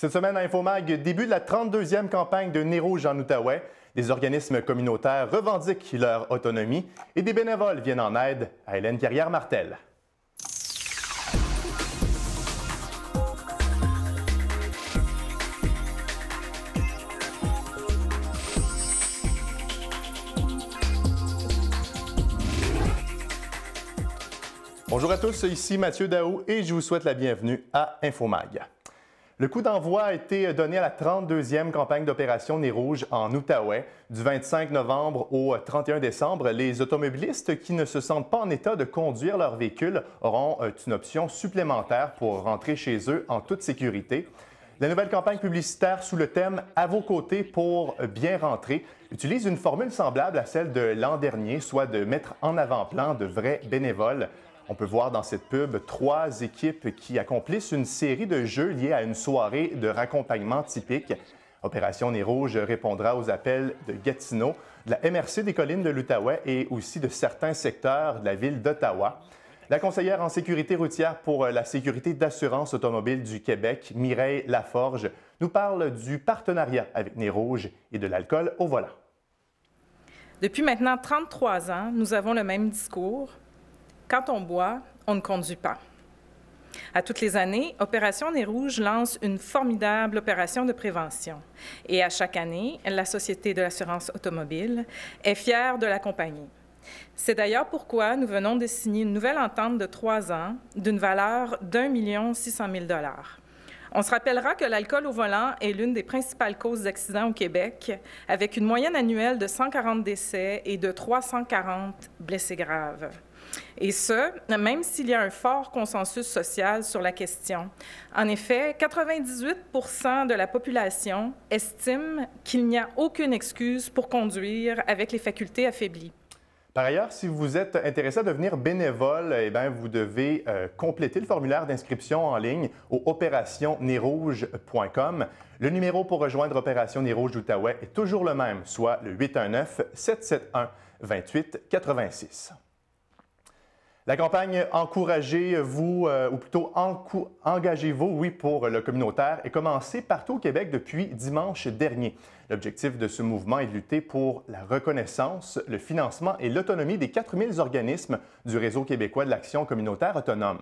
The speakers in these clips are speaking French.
Cette semaine à Infomag, début de la 32e campagne de Nez Rouge en Outaouais. Des organismes communautaires revendiquent leur autonomie et des bénévoles viennent en aide à Hélène Carrière-Martel. Bonjour à tous, ici Mathieu Daou et je vous souhaite la bienvenue à Infomag. Le coup d'envoi a été donné à la 32e campagne d'opération Nez Rouge en Outaouais. Du 25 novembre au 31 décembre, les automobilistes qui ne se sentent pas en état de conduire leur véhicule auront une option supplémentaire pour rentrer chez eux en toute sécurité. La nouvelle campagne publicitaire sous le thème « À vos côtés pour bien rentrer » utilise une formule semblable à celle de l'an dernier, soit de mettre en avant-plan de vrais bénévoles. On peut voir dans cette pub 3 équipes qui accomplissent une série de jeux liés à une soirée de raccompagnement typique. Opération Nez Rouge répondra aux appels de Gatineau, de la MRC des collines de l'Outaouais et aussi de certains secteurs de la ville d'Ottawa. La conseillère en sécurité routière pour la sécurité d'assurance automobile du Québec, Mireille Laforge, nous parle du partenariat avec Nez Rouge et de l'alcool au volant. Depuis maintenant 33 ans, nous avons le même discours. Quand on boit, on ne conduit pas. À toutes les années, Opération Nez Rouge lance une formidable opération de prévention. Et à chaque année, la Société de l'assurance automobile est fière de l'accompagner. C'est d'ailleurs pourquoi nous venons de signer une nouvelle entente de 3 ans d'une valeur d'1 600 000 $. On se rappellera que l'alcool au volant est l'une des principales causes d'accidents au Québec, avec une moyenne annuelle de 140 décès et de 340 blessés graves. Et ce, même s'il y a un fort consensus social sur la question. En effet, 98 % de la population estime qu'il n'y a aucune excuse pour conduire avec les facultés affaiblies. Par ailleurs, si vous êtes intéressé à devenir bénévole, vous devez compléter le formulaire d'inscription en ligne au opérationnezrouge.com. Le numéro pour rejoindre Opération Nez Rouge d'Outaouais est toujours le même, soit le 819-771-2886. La campagne « Encouragez-vous » ou plutôt « Engagez-vous » oui, pour le communautaire est commencée partout au Québec depuis dimanche dernier. L'objectif de ce mouvement est de lutter pour la reconnaissance, le financement et l'autonomie des 4000 organismes du Réseau québécois de l'action communautaire autonome.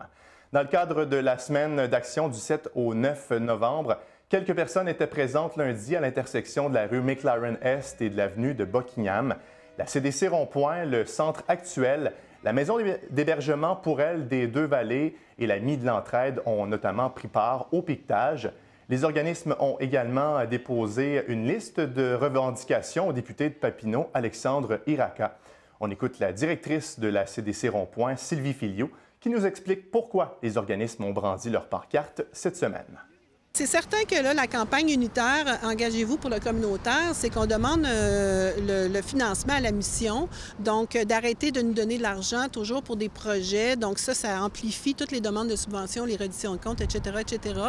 Dans le cadre de la semaine d'action du 7 au 9 novembre, quelques personnes étaient présentes lundi à l'intersection de la rue McLaren-Est et de l'avenue de Buckingham. La CDC Rond-Point, le centre actuel, la maison d'hébergement pour elle des Deux-Vallées et la Mie de l'Entraide ont notamment pris part au piquetage. Les organismes ont également déposé une liste de revendications au député de Papineau, Alexandre Iraca. On écoute la directrice de la CDC Rond-Point, Sylvie Filliot, qui nous explique pourquoi les organismes ont brandi leur pancarte cette semaine. C'est certain que là, la campagne unitaire « Engagez-vous pour le communautaire », c'est qu'on demande le financement à la mission, donc d'arrêter de nous donner de l'argent toujours pour des projets. Donc ça amplifie toutes les demandes de subventions, les redditions de comptes, etc., etc.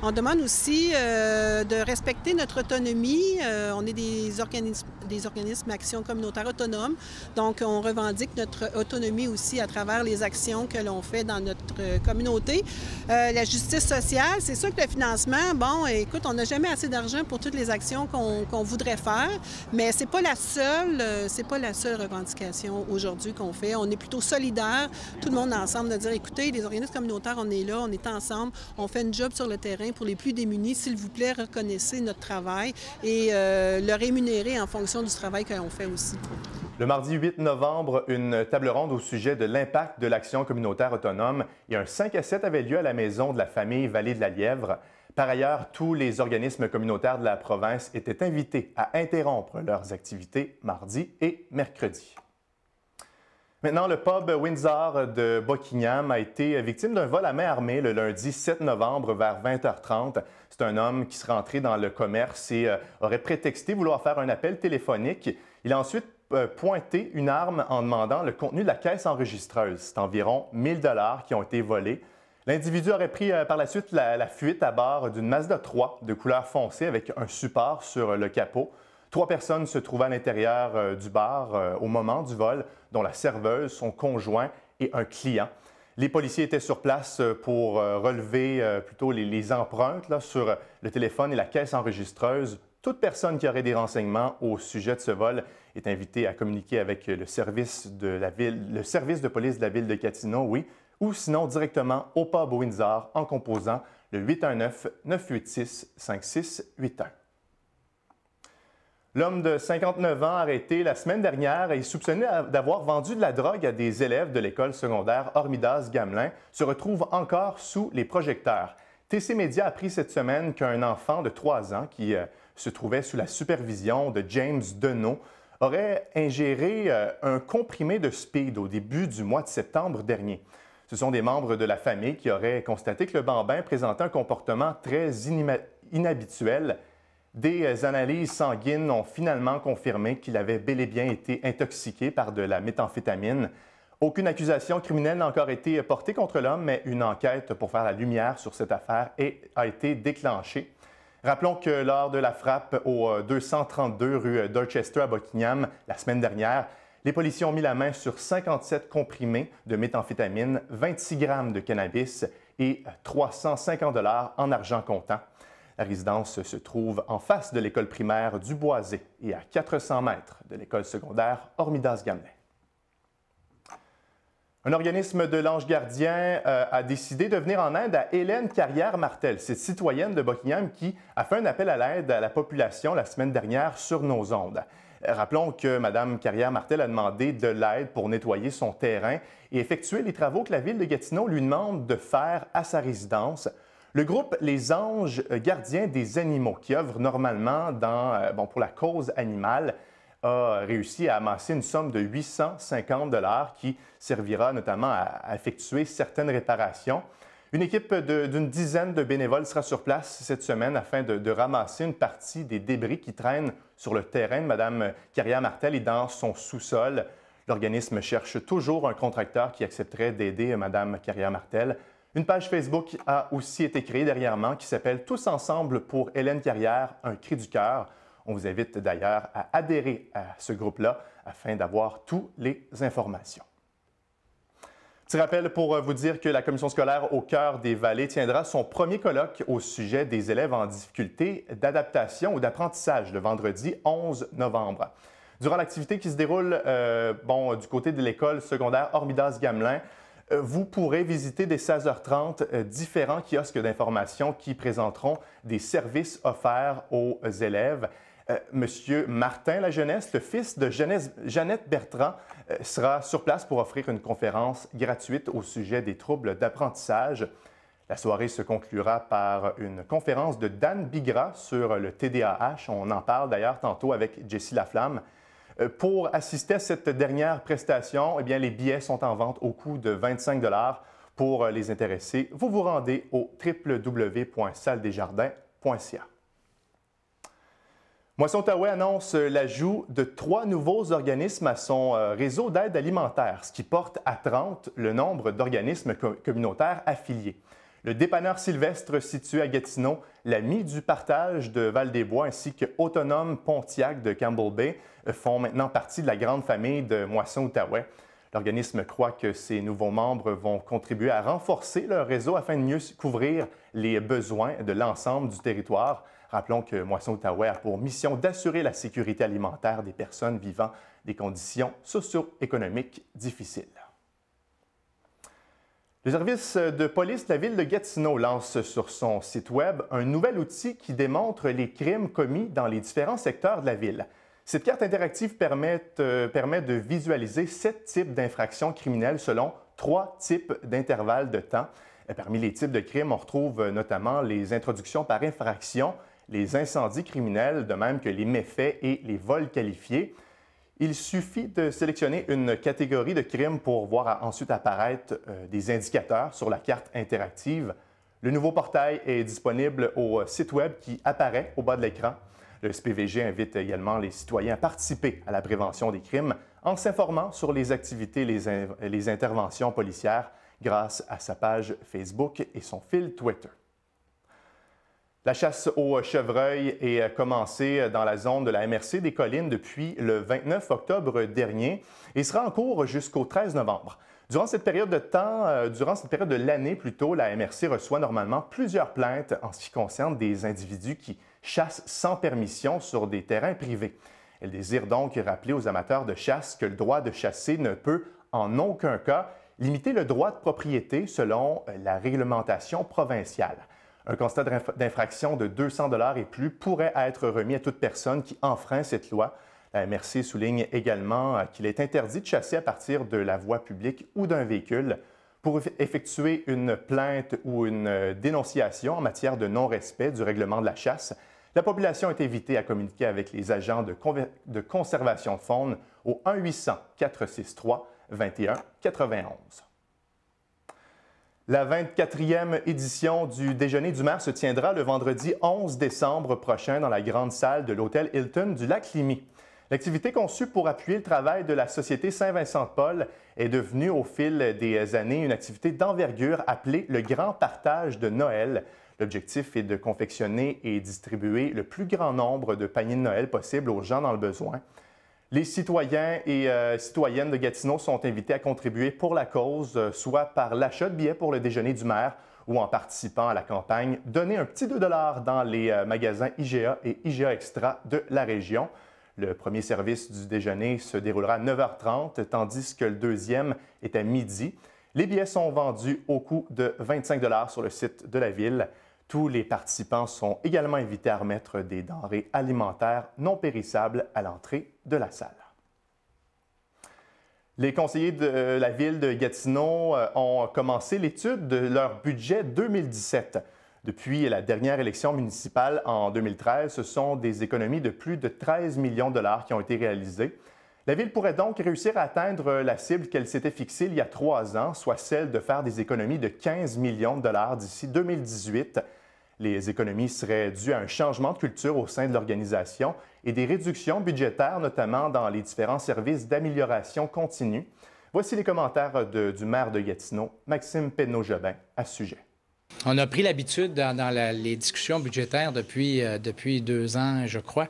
On demande aussi de respecter notre autonomie. On est des organismes action communautaire autonomes, donc on revendique notre autonomie aussi à travers les actions que l'on fait dans notre communauté. La justice sociale, c'est sûr que le financement, bon, écoute, on n'a jamais assez d'argent pour toutes les actions qu'on voudrait faire, mais c'est pas la seule revendication aujourd'hui qu'on fait. On est plutôt solidaires, tout le monde ensemble, de dire, écoutez, les organismes communautaires, on est là, on est ensemble, on fait une job sur le terrain pour les plus démunis. S'il vous plaît, reconnaissez notre travail et le rémunérer en fonction du travail que l'on fait aussi. Le mardi 8 novembre, une table ronde au sujet de l'impact de l'action communautaire autonome et un 5 à 7 avait lieu à la maison de la famille Vallée de la Lièvre. Par ailleurs, tous les organismes communautaires de la province étaient invités à interrompre leurs activités mardi et mercredi. Maintenant, le pub Windsor de Buckingham a été victime d'un vol à main armée le lundi 7 novembre vers 20h30. C'est un homme qui serait entré dans le commerce et aurait prétexté vouloir faire un appel téléphonique. Il a ensuite pointé une arme en demandant le contenu de la caisse enregistreuse. C'est environ 1 000 $ qui ont été volés. L'individu aurait pris par la suite la fuite à bord d'une Mazda 3 de couleur foncée avec un support sur le capot. 3 personnes se trouvaient à l'intérieur du bar au moment du vol, dont la serveuse, son conjoint et un client. Les policiers étaient sur place pour relever plutôt les empreintes là, sur le téléphone et la caisse enregistreuse. Toute personne qui aurait des renseignements au sujet de ce vol est invitée à communiquer avec le service de police de la ville de Gatineau, oui, ou sinon directement au pub Windsor en composant le 819-986-5681. L'homme de 59 ans arrêté la semaine dernière est soupçonné d'avoir vendu de la drogue à des élèves de l'école secondaire Hormidas-Gamelin se retrouve encore sous les projecteurs. TC Média a appris cette semaine qu'un enfant de 3 ans qui se trouvait sous la supervision de James Deneau aurait ingéré un comprimé de speed au début du mois de septembre dernier. Ce sont des membres de la famille qui auraient constaté que le bambin présentait un comportement très inhabituel. Des analyses sanguines ont finalement confirmé qu'il avait bel et bien été intoxiqué par de la méthamphétamine. Aucune accusation criminelle n'a encore été portée contre l'homme, mais une enquête pour faire la lumière sur cette affaire a été déclenchée. Rappelons que lors de la frappe au 232 rue Dorchester à Buckingham la semaine dernière, les policiers ont mis la main sur 57 comprimés de méthamphétamine, 26 grammes de cannabis et 350 $ en argent comptant. La résidence se trouve en face de l'école primaire du Boisé et à 400 mètres de l'école secondaire Hormidas-Gamelin. Un organisme de l'Ange gardien a décidé de venir en aide à Hélène Carrière-Martel, cette citoyenne de Buckingham qui a fait un appel à l'aide à la population la semaine dernière sur nos ondes. Rappelons que Mme Carrière-Martel a demandé de l'aide pour nettoyer son terrain et effectuer les travaux que la Ville de Gatineau lui demande de faire à sa résidence. Le groupe Les Anges gardiens des animaux, qui œuvre normalement pour la cause animale, a réussi à amasser une somme de 850 $ qui servira notamment à effectuer certaines réparations. Une équipe d'une dizaine de bénévoles sera sur place cette semaine afin de ramasser une partie des débris qui traînent sur le terrain de Mme Carrière-Martel et dans son sous-sol. L'organisme cherche toujours un contracteur qui accepterait d'aider Mme Carrière-Martel. Une page Facebook a aussi été créée dernièrement qui s'appelle « Tous ensemble pour Hélène Carrière, un cri du cœur ». On vous invite d'ailleurs à adhérer à ce groupe-là afin d'avoir toutes les informations. Petit rappel pour vous dire que la commission scolaire au cœur des Vallées tiendra son premier colloque au sujet des élèves en difficulté d'adaptation ou d'apprentissage le vendredi 11 novembre. Durant l'activité qui se déroule du côté de l'école secondaire Hormidas-Gamelin, vous pourrez visiter dès 16h30 différents kiosques d'information qui présenteront des services offerts aux élèves. Monsieur Martin Lajeunesse, le fils de Jeannette Bertrand, sera sur place pour offrir une conférence gratuite au sujet des troubles d'apprentissage. La soirée se conclura par une conférence de Dan Bigra sur le TDAH. On en parle d'ailleurs tantôt avec Jessie Laflamme. Pour assister à cette dernière prestation, les billets sont en vente au coût de 25 $. Pour les intéressés, vous vous rendez au www.salledesjardins.ca. Moisson Outaouais annonce l'ajout de 3 nouveaux organismes à son réseau d'aide alimentaire, ce qui porte à 30 le nombre d'organismes communautaires affiliés. Le dépanneur Sylvestre situé à Gatineau, l'Ami du partage de Val-des-Bois ainsi que Autonome Pontiac de Campbell Bay font maintenant partie de la grande famille de Moisson Outaouais. L'organisme croit que ces nouveaux membres vont contribuer à renforcer leur réseau afin de mieux couvrir les besoins de l'ensemble du territoire. Rappelons que Moisson Outaouais a pour mission d'assurer la sécurité alimentaire des personnes vivant des conditions socio-économiques difficiles. Le service de police de la Ville de Gatineau lance sur son site Web un nouvel outil qui démontre les crimes commis dans les différents secteurs de la ville. Cette carte interactive permet de visualiser 7 types d'infractions criminelles selon 3 types d'intervalles de temps. Parmi les types de crimes, on retrouve notamment les introductions par infraction, les incendies criminels, de même que les méfaits et les vols qualifiés. Il suffit de sélectionner une catégorie de crimes pour voir ensuite apparaître des indicateurs sur la carte interactive. Le nouveau portail est disponible au site Web qui apparaît au bas de l'écran. Le SPVG invite également les citoyens à participer à la prévention des crimes en s'informant sur les activités et les interventions policières grâce à sa page Facebook et son fil Twitter. La chasse au chevreuil est commencée dans la zone de la MRC des Collines depuis le 29 octobre dernier et sera en cours jusqu'au 13 novembre. Durant cette période de l'année plutôt, la MRC reçoit normalement plusieurs plaintes en ce qui concerne des individus qui chassent sans permission sur des terrains privés. Elle désire donc rappeler aux amateurs de chasse que le droit de chasser ne peut en aucun cas limiter le droit de propriété selon la réglementation provinciale. Un constat d'infraction de 200 $ et plus pourrait être remis à toute personne qui enfreint cette loi. La MRC souligne également qu'il est interdit de chasser à partir de la voie publique ou d'un véhicule. Pour effectuer une plainte ou une dénonciation en matière de non-respect du règlement de la chasse, la population est invitée à communiquer avec les agents de conservation de faune au 1-800-463-2191. La 24e édition du Déjeuner du maire se tiendra le vendredi 11 décembre prochain dans la grande salle de l'hôtel Hilton du Lac-Lémy. L'activité conçue pour appuyer le travail de la Société Saint-Vincent-de-Paul est devenue au fil des années une activité d'envergure appelée le Grand Partage de Noël. L'objectif est de confectionner et distribuer le plus grand nombre de paniers de Noël possible aux gens dans le besoin. Les citoyens et citoyennes de Gatineau sont invités à contribuer pour la cause, soit par l'achat de billets pour le déjeuner du maire ou en participant à la campagne « Donner un petit 2 $ dans les magasins IGA et IGA Extra de la région ». Le premier service du déjeuner se déroulera à 9h30, tandis que le deuxième est à midi. Les billets sont vendus au coût de 25 $ sur le site de la Ville. Tous les participants sont également invités à remettre des denrées alimentaires non périssables à l'entrée de la salle. Les conseillers de la Ville de Gatineau ont commencé l'étude de leur budget 2017. Depuis la dernière élection municipale en 2013, ce sont des économies de plus de 13 millions de $ qui ont été réalisées. La Ville pourrait donc réussir à atteindre la cible qu'elle s'était fixée il y a 3 ans, soit celle de faire des économies de 15 millions de $ d'ici 2018. Les économies seraient dues à un changement de culture au sein de l'organisation et des réductions budgétaires, notamment dans les différents services d'amélioration continue. Voici les commentaires du maire de Gatineau, Maxime Penneau-Jobin, à ce sujet. On a pris l'habitude dans les discussions budgétaires depuis 2 ans, je crois,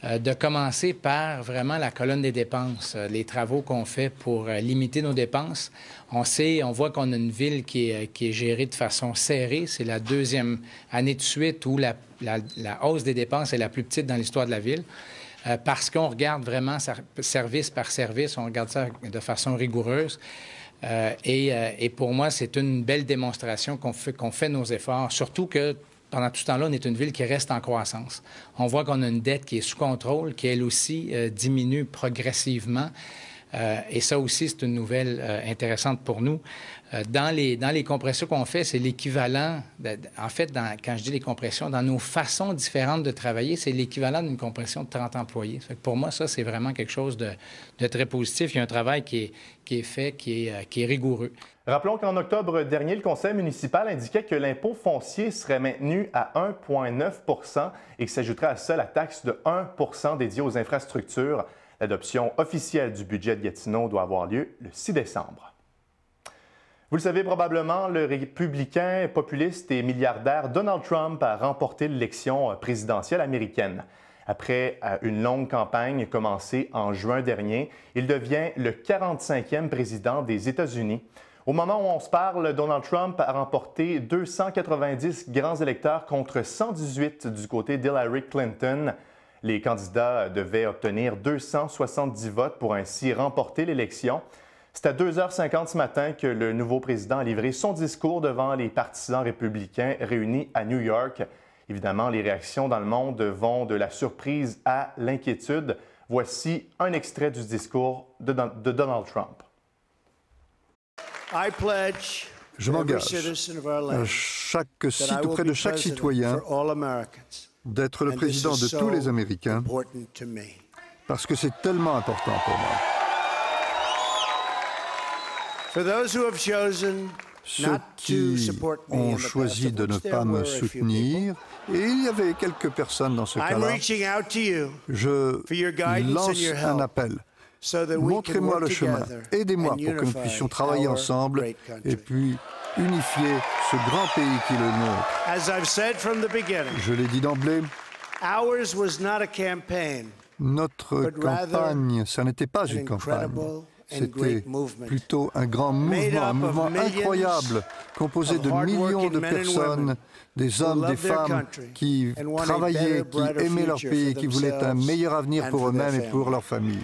de commencer par vraiment la colonne des dépenses, les travaux qu'on fait pour limiter nos dépenses. On voit qu'on a une ville qui est gérée de façon serrée. C'est la 2e année de suite où la hausse des dépenses est la plus petite dans l'histoire de la ville. Parce qu'on regarde vraiment service par service, on regarde ça de façon rigoureuse. Et pour moi, c'est une belle démonstration qu'on fait nos efforts, surtout que pendant tout ce temps-là, on est une ville qui reste en croissance. On voit qu'on a une dette qui est sous contrôle, qui elle aussi diminue progressivement. Et ça aussi, c'est une nouvelle intéressante pour nous. Dans les compressions qu'on fait, c'est l'équivalent, en fait, quand je dis les compressions, dans nos façons différentes de travailler, c'est l'équivalent d'une compression de 30 employés. Fait que pour moi, ça, c'est vraiment quelque chose de très positif. Il y a un travail qui est fait, qui est rigoureux. Rappelons qu'en octobre dernier, le conseil municipal indiquait que l'impôt foncier serait maintenu à 1,9 % et que s'ajouterait à ça la taxe de 1 % dédiée aux infrastructures. L'adoption officielle du budget de Gatineau doit avoir lieu le 6 décembre. Vous le savez probablement, le républicain, populiste et milliardaire Donald Trump a remporté l'élection présidentielle américaine. Après une longue campagne commencée en juin dernier, il devient le 45e président des États-Unis. Au moment où on se parle, Donald Trump a remporté 290 grands électeurs contre 118 du côté d'Hillary Clinton. Les candidats devaient obtenir 270 votes pour ainsi remporter l'élection. C'est à 2h50 ce matin que le nouveau président a livré son discours devant les partisans républicains réunis à New York. Évidemment, les réactions dans le monde vont de la surprise à l'inquiétude. Voici un extrait du discours de Donald Trump. Je m'engage auprès de chaque citoyen d'être le président de tous les Américains parce que c'est tellement important pour moi. Ceux qui ont choisi de ne pas me soutenir, et il y avait quelques personnes dans ce cas-là, je lance un appel. Montrez-moi le chemin, aidez-moi pour que nous puissions travailler ensemble et puis unifier ce grand pays qui est le nôtre. Je l'ai dit d'emblée, notre campagne, ça n'était pas une campagne. C'était plutôt un grand mouvement, un mouvement incroyable, composé de millions de personnes, des hommes, des femmes qui travaillaient, qui aimaient leur pays, qui voulaient un meilleur avenir pour eux-mêmes et pour leurs familles.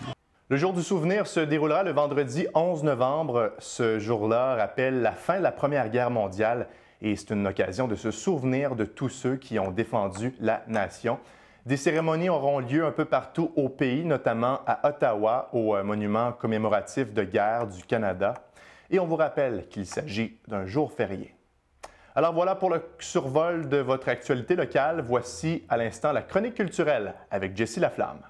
Le jour du souvenir se déroulera le vendredi 11 novembre. Ce jour-là rappelle la fin de la Première Guerre mondiale et c'est une occasion de se souvenir de tous ceux qui ont défendu la nation. Des cérémonies auront lieu un peu partout au pays, notamment à Ottawa, au monument commémoratif de guerre du Canada. Et on vous rappelle qu'il s'agit d'un jour férié. Alors voilà pour le survol de votre actualité locale. Voici à l'instant la chronique culturelle avec Jessie Laflamme.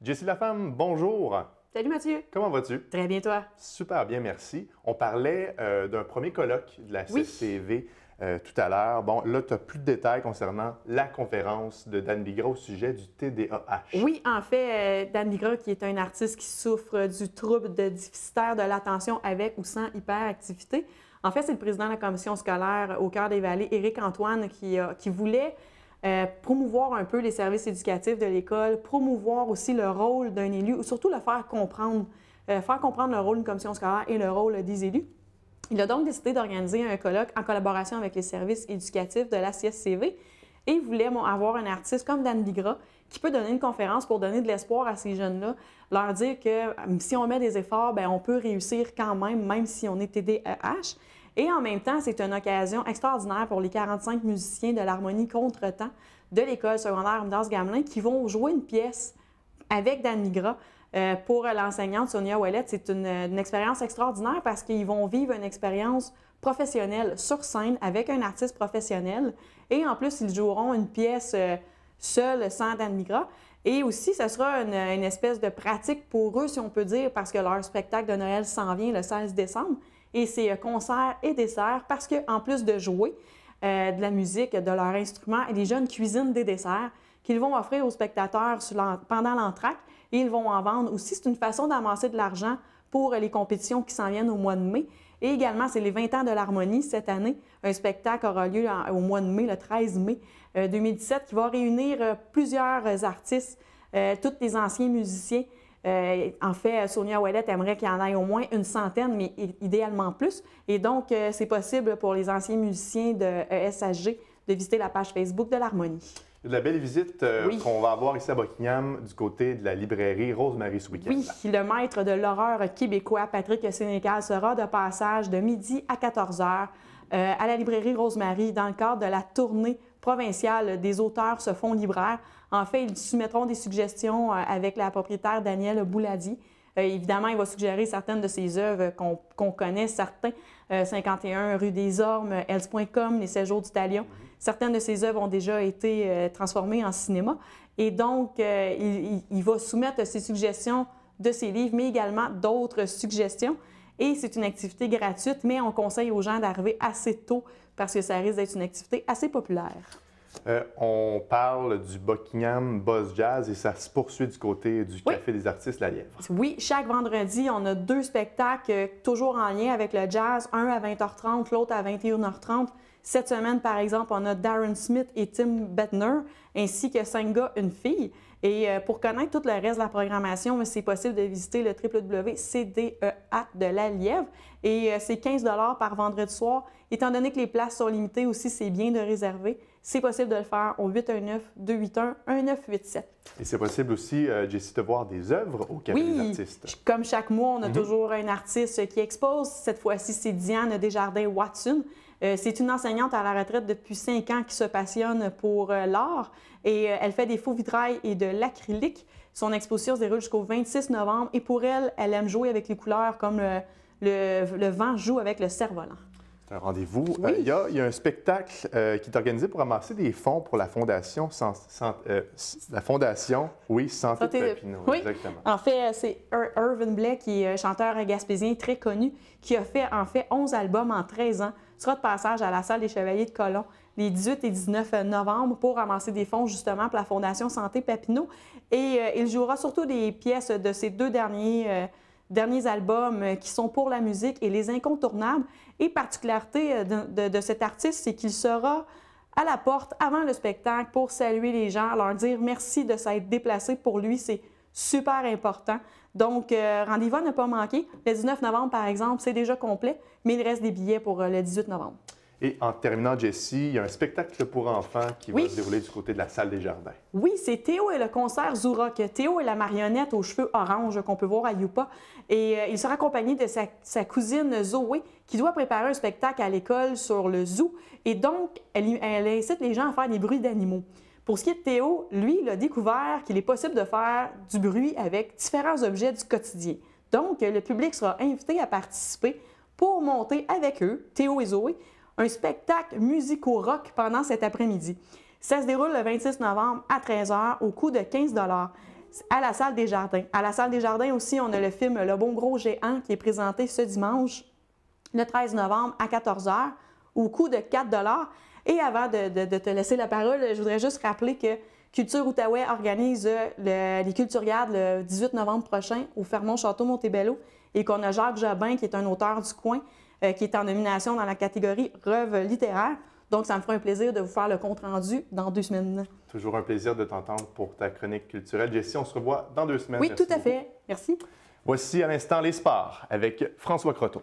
Jessie Laflamme, bonjour. Salut Mathieu. Comment vas-tu? Très bien, toi? Super bien, merci. On parlait d'un premier colloque de la CCV tout à l'heure. Bon, là, tu n'as plus de détails concernant la conférence de Dan Bigra au sujet du TDAH. Oui, en fait, Dan Bigra, qui est un artiste qui souffre du trouble de déficitaire de l'attention avec ou sans hyperactivité. En fait, c'est le président de la commission scolaire au Cœur des Vallées, Éric Antoine, qui voulait promouvoir un peu les services éducatifs de l'école, promouvoir aussi le rôle d'un élu, ou surtout le faire comprendre le rôle d'une commission scolaire et le rôle des élus. Il a donc décidé d'organiser un colloque en collaboration avec les services éducatifs de la CSCV et il voulait avoir un artiste comme Dan Bigra qui peut donner une conférence pour donner de l'espoir à ces jeunes-là, leur dire que si on met des efforts, bien, on peut réussir quand même si on est TDAH. Et en même temps, c'est une occasion extraordinaire pour les 45 musiciens de l'harmonie Contretemps de l'école secondaire Midas-Gamelin qui vont jouer une pièce avec Dan Bigra. Pour l'enseignante Sonia Ouellette, c'est une expérience extraordinaire parce qu'ils vont vivre une expérience professionnelle sur scène avec un artiste professionnel. Et en plus, ils joueront une pièce seule, sans Dan Bigra. Et aussi, ce sera une espèce de pratique pour eux, si on peut dire, parce que leur spectacle de Noël s'en vient le 16 décembre. Et c'est concert et dessert parce qu'en plus de jouer de la musique, de leur instrument, les jeunes cuisinent des desserts qu'ils vont offrir aux spectateurs pendant l'entracte et ils vont en vendre aussi. C'est une façon d'amasser de l'argent pour les compétitions qui s'en viennent au mois de mai. Et également, c'est les 20 ans de l'harmonie cette année. Un spectacle aura lieu au mois de mai, le 13 mai 2017, qui va réunir plusieurs artistes, tous les anciens musiciens. En fait, Sonia Ouellette aimerait qu'il y en ait au moins une centaine, mais idéalement plus. Et donc, c'est possible pour les anciens musiciens de ESHG de visiter la page Facebook de l'harmonie. De la belle visite qu'on va avoir ici à Buckingham du côté de la librairie Rosemary ce week-end. Oui, le maître de l'horreur québécois, Patrick Sénécal, sera de passage de midi à 14 h à la librairie Rosemary dans le cadre de la tournée provinciale des auteurs se font libraires. En fait, ils soumettront des suggestions avec la propriétaire Danielle Bouladi. Évidemment, il va suggérer certaines de ses œuvres qu'on connaît, certains, 51 rue des Ormes, else.com, Les Séjours du Talion. Certaines de ses œuvres ont déjà été transformées en cinéma. Et donc, il va soumettre ses suggestions de ses livres, mais également d'autres suggestions. Et c'est une activité gratuite, mais on conseille aux gens d'arriver assez tôt parce que ça risque d'être une activité assez populaire. On parle du Buckingham Buzz Jazz et ça se poursuit du côté du Café des artistes La Lièvre. Oui, chaque vendredi, on a 2 spectacles toujours en lien avec le jazz, un à 20h30, l'autre à 21h30. Cette semaine, par exemple, on a Darren Smith et Tim Bettner, ainsi que 5 gars, une fille. Et pour connaître tout le reste de la programmation, c'est possible de visiter le www.cdea de La Lièvre. Et c'est 15 $ par vendredi soir. Étant donné que les places sont limitées aussi, c'est bien de réserver. C'est possible de le faire au 819-281-1987. Et c'est possible aussi, Jessie, de voir des œuvres au Café des artistes. Oui, comme chaque mois, on a toujours un artiste qui expose. Cette fois-ci, c'est Diane Desjardins-Watson. C'est une enseignante à la retraite depuis 5 ans qui se passionne pour l'art et elle fait des faux vitrails et de l'acrylique. Son exposition se déroule jusqu'au 26 novembre et pour elle, elle aime jouer avec les couleurs comme le vent joue avec le cerf-volant. C'est un rendez-vous. Oui. Il y a un spectacle qui est organisé pour ramasser des fonds pour la Fondation Santé Papineau. Oui. Exactement. En fait, c'est Irvin Blais, qui est chanteur gaspésien très connu, qui a fait 11 albums en 13 ans. Il sera de passage à la salle des Chevaliers de Colomb les 18 et 19 novembre pour ramasser des fonds justement pour la Fondation Santé Papineau. Et il jouera surtout des pièces de ses 2 derniers derniers albums qui sont pour la musique et les incontournables. Et particularité de cet artiste, c'est qu'il sera à la porte avant le spectacle pour saluer les gens, leur dire merci de s'être déplacé. Pour lui, c'est super important. Donc, rendez-vous à ne pas manquer. Le 19 novembre, par exemple, c'est déjà complet, mais il reste des billets pour le 18 novembre. Et en terminant, Jessie, il y a un spectacle pour enfants qui va se dérouler du côté de la salle des Jardins. Oui, c'est Théo et le concert Zoorock. Théo est la marionnette aux cheveux orange qu'on peut voir à Youpa. Et il sera accompagné de sa cousine Zoé, qui doit préparer un spectacle à l'école sur le zoo. Et donc, elle incite les gens à faire des bruits d'animaux. Pour ce qui est de Théo, lui, il a découvert qu'il est possible de faire du bruit avec différents objets du quotidien. Donc, le public sera invité à participer pour monter avec eux, Théo et Zoé, un spectacle musico-rock pendant cet après-midi. Ça se déroule le 26 novembre à 13h au coût de 15 $ à la salle des Jardins. À la salle des Jardins aussi, on a le film Le Bon Gros Géant qui est présenté ce dimanche, le 13 novembre à 14h au coût de 4 $. Et avant de te laisser la parole, je voudrais juste rappeler que Culture Outaouais organise les Culturiades le 18 novembre prochain au Fermont-Château-Montebello et qu'on a Jacques Jobin, qui est un auteur du coin, qui est en nomination dans la catégorie Rêve littéraire. Donc, ça me fera un plaisir de vous faire le compte-rendu dans 2 semaines. Toujours un plaisir de t'entendre pour ta chronique culturelle. Jessie, on se revoit dans 2 semaines. Oui, Merci tout à beaucoup. fait. Merci. Voici à l'instant les sports avec François Croteau.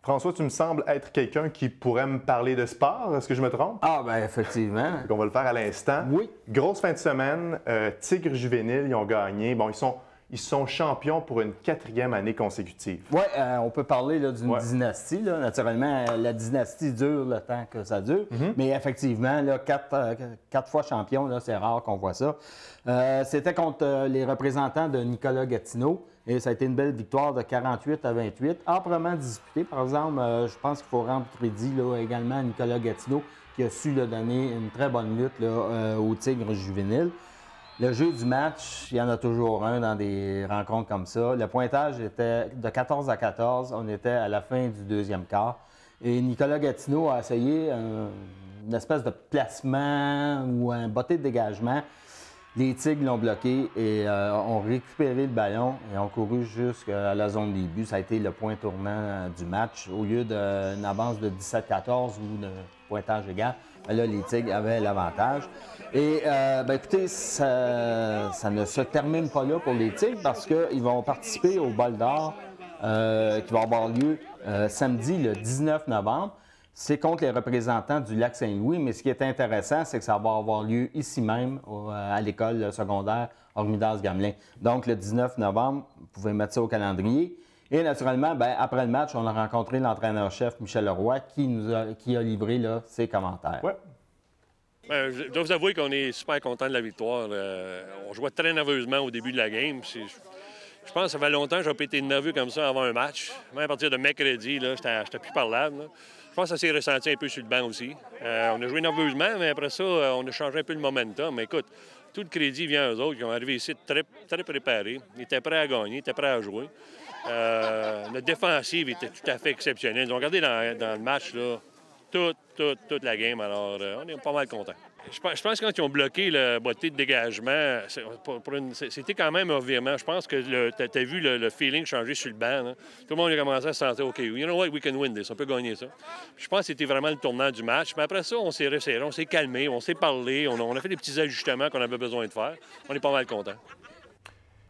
François, tu me sembles être quelqu'un qui pourrait me parler de sport. Est-ce que je me trompe? Ah, bien, effectivement. Donc, on va le faire à l'instant. Oui. Grosse fin de semaine. Tigres juvéniles, ils ont gagné. Bon, ils sont champions pour une 4e année consécutive. Oui, on peut parler d'une dynastie. Là. Naturellement, la dynastie dure le temps que ça dure. Mais effectivement, là, 4 fois champion, là, c'est rare qu'on voit ça. C'était contre les représentants de Nicolas Gatineau. Et ça a été une belle victoire de 48-28. Âprement disputée, par exemple. Je pense qu'il faut rendre crédit là, également à Nicolas Gatineau, qui a su là, donner une très bonne lutte là, aux Tigres juvéniles. Le jeu du match, il y en a toujours un dans des rencontres comme ça. Le pointage était de 14-14. On était à la fin du 2e quart. Et Nicolas Gatineau a essayé une espèce de placement ou un botté de dégagement. Les Tigres l'ont bloqué et ont récupéré le ballon et ont couru jusqu'à la zone des buts. Ça a été le point tournant du match. Au lieu d'une avance de 17-14 ou de pointage égal, là, les Tigres avaient l'avantage. Et écoutez, ça ne se termine pas là pour les Tigres parce qu'ils vont participer au Bol d'Or qui va avoir lieu samedi, le 19 novembre. C'est contre les représentants du Lac-Saint-Louis, mais ce qui est intéressant, c'est que ça va avoir lieu ici même, à l'école secondaire Hormidas-Gamelin. Donc, le 19 novembre, vous pouvez mettre ça au calendrier. Et naturellement, après le match, on a rencontré l'entraîneur-chef Michel Leroy qui a livré là, ses commentaires. Ouais. Je dois vous avouer qu'on est super content de la victoire. On jouait très nerveusement au début de la game. Je pense que ça fait longtemps que je n'ai pas été nerveux comme ça avant un match. Même à partir de mercredi, j'étais plus parlable. Là. Je pense que ça s'est ressenti un peu sur le banc aussi. On a joué nerveusement, mais après ça, on a changé un peu le momentum. Mais écoute, tout le crédit vient aux autres qui ont arrivé ici très, très préparés. Ils étaient prêts à gagner, ils étaient prêts à jouer. Notre défensive était tout à fait exceptionnelle. Ils ont regardé dans le match là, toute la game. Alors, on est pas mal contents. Je pense que quand ils ont bloqué le botté de dégagement, c'était quand même un revirement. Je pense que tu as vu le feeling changer sur le banc. Là. Tout le monde a commencé à se sentir OK, you know what, we can win this, on peut gagner ça. Je pense que c'était vraiment le tournant du match. Mais après ça, on s'est resserré, on s'est calmé, on s'est parlé, on a fait des petits ajustements qu'on avait besoin de faire. On est pas mal contents.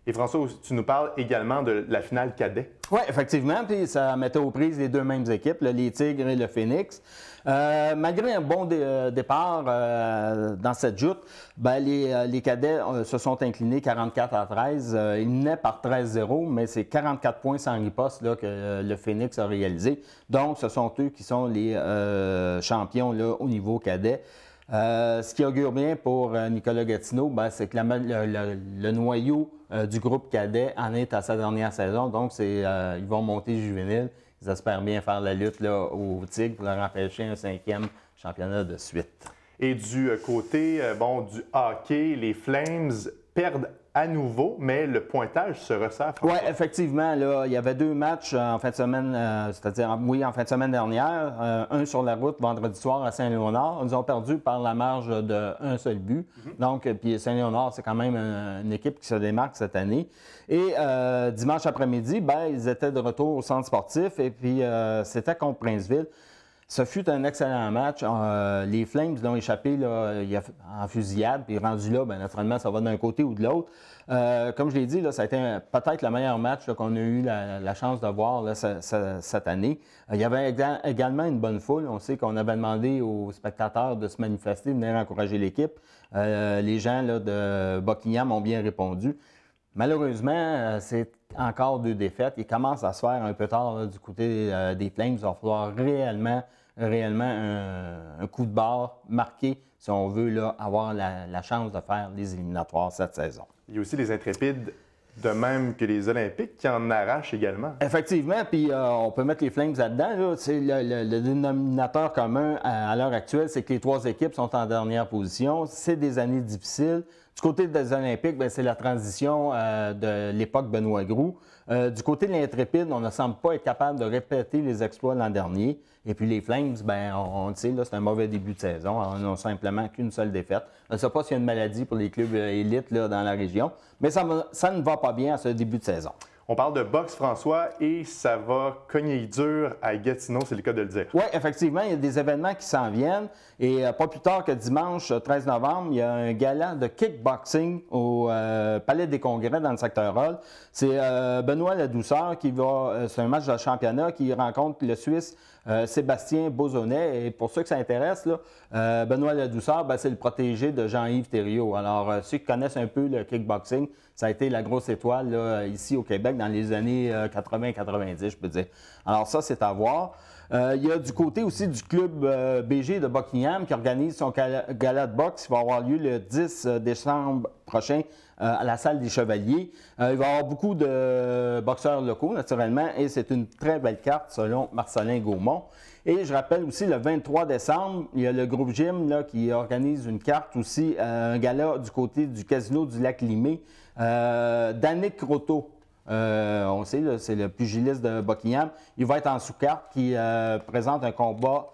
Et François, tu nous parles également de la finale cadet. Oui, effectivement. Puis ça mettait aux prises les 2 mêmes équipes, les Tigres et le Phoenix. Malgré un bon départ dans cette joute, les cadets se sont inclinés 44-13. Ils menaient par 13-0, mais c'est 44 points sans riposte là, que le Phoenix a réalisé. Donc, ce sont eux qui sont les champions là, au niveau cadet. Ce qui augure bien pour Nicolas Gatineau, c'est que le noyau du groupe cadet en est à sa dernière saison. Donc, ils vont monter juvénile. Ils espèrent bien faire la lutte là, aux Tigres pour leur empêcher un 5e championnat de suite. Et du côté du hockey, les Flames perdent à nouveau, mais le pointage se resserre. Oui, effectivement. Là, il y avait 2 matchs en fin de semaine, en fin de semaine dernière. Un sur la route vendredi soir à Saint-Léonard. Ils ont perdu par la marge d'un seul but. Donc, puis Saint-Léonard, c'est quand même une équipe qui se démarque cette année. Et dimanche après-midi, ils étaient de retour au centre sportif et puis c'était contre Princeville. Ce fut un excellent match. Les Flames l'ont échappé là, en fusillade, puis rendu là, naturellement, ça va d'un côté ou de l'autre. Comme je l'ai dit, là, ça a été peut-être le meilleur match qu'on a eu la chance de voir là, cette année. Il y avait également une bonne foule. On sait qu'on avait demandé aux spectateurs de se manifester, de venir encourager l'équipe. Les gens là, de Buckingham ont bien répondu. Malheureusement, c'est encore 2 défaites. Il commence à se faire un peu tard là, du côté des Flames. Il va falloir réellement un coup de barre marqué si on veut là, avoir la chance de faire les éliminatoires cette saison. Il y a aussi les Intrépides, de même que les Olympiques, qui en arrachent également. Effectivement, puis on peut mettre les Flames là-dedans. Là. C'est le dénominateur commun à l'heure actuelle, c'est que les 3 équipes sont en dernière position. C'est des années difficiles. Du côté des Olympiques, c'est la transition de l'époque Benoît Groulx. Du côté de l'Intrépide, on ne semble pas être capable de répéter les exploits l'an dernier. Et puis les Flames, on le sait, là, c'est un mauvais début de saison. On n'a simplement qu'une seule défaite. Je ne sais pas s'il y a une maladie pour les clubs élites là, dans la région, mais ça ne va pas bien à ce début de saison. On parle de boxe, François, et ça va cogner dur à Gatineau, c'est le cas de le dire. Oui, effectivement, il y a des événements qui s'en viennent. Et pas plus tard que dimanche 13 novembre, il y a un gala de kickboxing au Palais des Congrès dans le secteur Hall. C'est Benoît Ladouceur qui va... c'est un match de championnat qui rencontre le Suisse Sébastien Beauzonnet. Et pour ceux que ça intéresse, là, Benoît Ladouceur, c'est le protégé de Jean-Yves Thériault. Alors, ceux qui connaissent un peu le kickboxing, ça a été la grosse étoile là, ici au Québec dans les années 80-90, je peux dire. Alors ça, c'est à voir. Il y a du côté aussi du club BG de Buckingham qui organise son gala de boxe qui va avoir lieu le 10 décembre prochain à la salle des Chevaliers. Il va y avoir beaucoup de boxeurs locaux, naturellement, et c'est une très belle carte selon Marcelin Gaumont. Et je rappelle aussi, le 23 décembre, il y a le groupe Gym là, qui organise une carte aussi, un gala du côté du Casino du Lac-Limé. Danick Croteau, on sait, c'est le pugiliste de Buckingham. Il va être en sous-carte qui présente un combat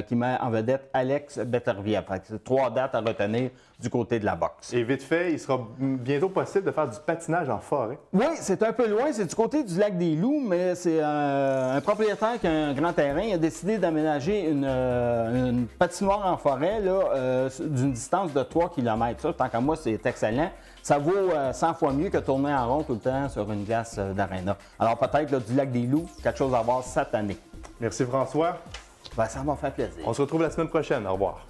qui met en vedette Alex Beterbiev. C'est 3 dates à retenir du côté de la boxe. Et vite fait, il sera bientôt possible de faire du patinage en forêt. Oui, c'est un peu loin. C'est du côté du lac des Loups, mais c'est un propriétaire qui a un grand terrain. Il a décidé d'aménager une patinoire en forêt là, d'une distance de 3 km. Ça, tant qu'à moi, c'est excellent. Ça vaut 100 fois mieux que tourner en rond tout le temps sur une glace d'aréna. Alors peut-être là, du lac des Loups, quelque chose à voir cette année. Merci François. Ça m'a fait plaisir. On se retrouve la semaine prochaine. Au revoir.